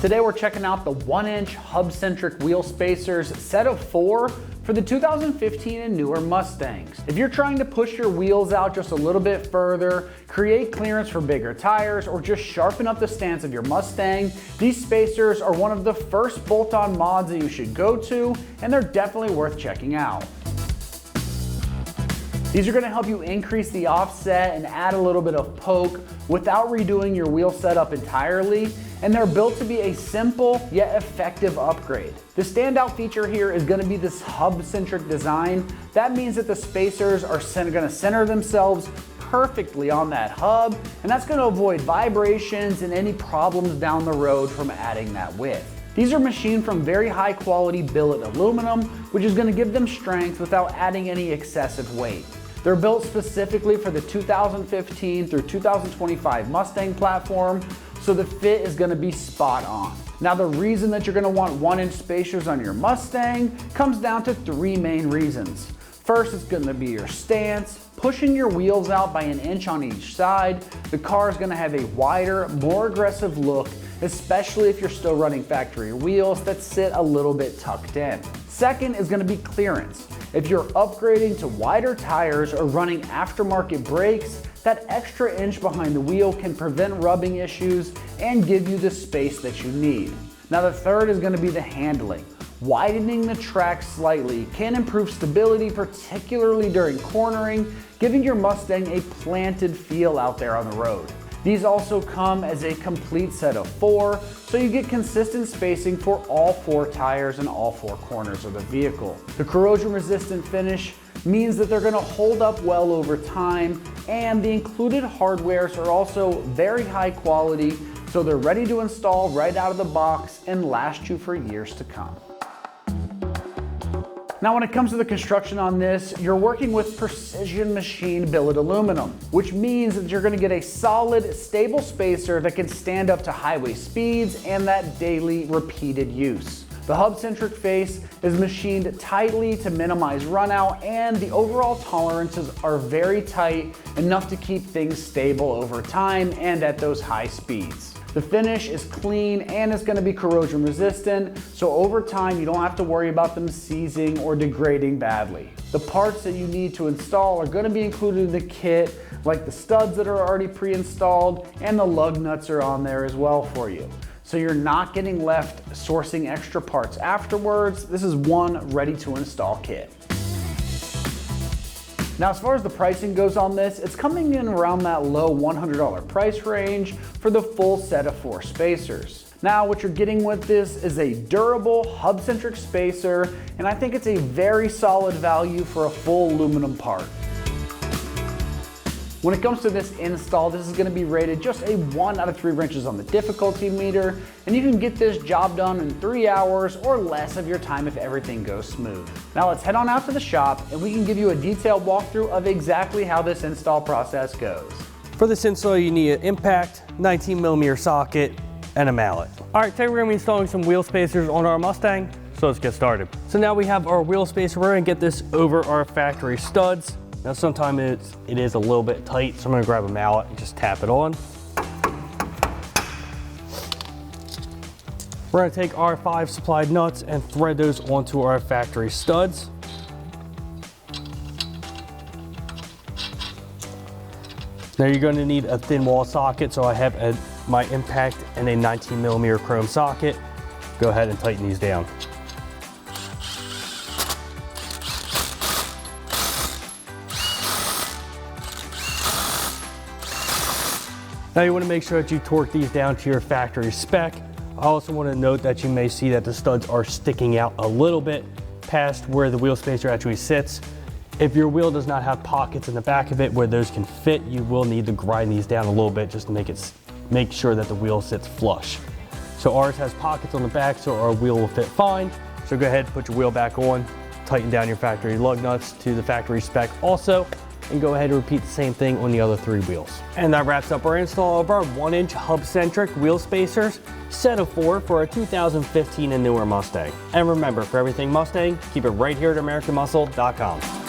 Today we're checking out the 1-inch Hubcentric Wheel Spacers set of 4 for the 2015 and newer Mustangs. If you're trying to push your wheels out just a little bit further, create clearance for bigger tires, or just sharpen up the stance of your Mustang, these spacers are one of the first bolt-on mods that you should go to, and they're definitely worth checking out. These are going to help you increase the offset and add a little bit of poke without redoing your wheel setup entirely, and they're built to be a simple yet effective upgrade. The standout feature here is going to be this hub-centric design. That means that the spacers are going to center themselves perfectly on that hub, and that's going to avoid vibrations and any problems down the road from adding that width. These are machined from very high quality billet aluminum, which is going to give them strength without adding any excessive weight. They're built specifically for the 2015 through 2025 Mustang platform, so the fit is going to be spot on. Now, the reason that you're going to want 1-inch spacers on your Mustang comes down to 3 main reasons. First, it's going to be your stance. Pushing your wheels out by 1 inch on each side, the car is going to have a wider, more aggressive look, especially if you're still running factory wheels that sit a little bit tucked in. Second is going to be clearance. If you're upgrading to wider tires or running aftermarket brakes, that extra inch behind the wheel can prevent rubbing issues and give you the space that you need. Now, the third is going to be the handling. Widening the track slightly can improve stability, particularly during cornering, giving your Mustang a planted feel out there on the road. These also come as a complete set of 4, so you get consistent spacing for all 4 tires and all 4 corners of the vehicle. The corrosion-resistant finish means that they're going to hold up well over time, and the included hardwares are also very high quality, so they're ready to install right out of the box and last you for years to come. Now, when it comes to the construction on this, you're working with precision machined billet aluminum, which means that you're going to get a solid, stable spacer that can stand up to highway speeds and that daily repeated use. The hub-centric face is machined tightly to minimize runout, and the overall tolerances are very tight, enough to keep things stable over time and at those high speeds. The finish is clean and it's going to be corrosion resistant, so over time you don't have to worry about them seizing or degrading badly. The parts that you need to install are going to be included in the kit, like the studs that are already pre-installed, and the lug nuts are on there as well for you. So you're not getting left sourcing extra parts afterwards. This is one ready to install kit. Now, as far as the pricing goes on this, it's coming in around that low $100 price range for the full set of 4 spacers. Now, what you're getting with this is a durable, hub-centric spacer, and I think it's a very solid value for a full aluminum part. When it comes to this install, this is going to be rated just a 1 out of 3 wrenches on the difficulty meter, and you can get this job done in 3 hours or less of your time if everything goes smooth. Now let's head on out to the shop and we can give you a detailed walkthrough of exactly how this install process goes. For this install, you need an impact, 19mm socket, and a mallet. All right, today we're going to be installing some wheel spacers on our Mustang, so let's get started. So now we have our wheel spacer. We're going to get this over our factory studs. Now sometimes it is a little bit tight, so I'm gonna grab a mallet and just tap it on. We're gonna take our 5 supplied nuts and thread those onto our factory studs. Now you're gonna need a thin wall socket, so I have my impact and a 19mm chrome socket. Go ahead and tighten these down. Now you want to make sure that you torque these down to your factory spec. I also want to note that you may see that the studs are sticking out a little bit past where the wheel spacer actually sits. If your wheel does not have pockets in the back of it where those can fit, you will need to grind these down a little bit just to make sure that the wheel sits flush. So ours has pockets on the back, so our wheel will fit fine. So go ahead, put your wheel back on, tighten down your factory lug nuts to the factory spec also, and go ahead and repeat the same thing on the other 3 wheels. And that wraps up our install of our 1-inch hub-centric wheel spacers, set of 4 for a 2015 and newer Mustang. And remember, for everything Mustang, keep it right here at AmericanMuscle.com.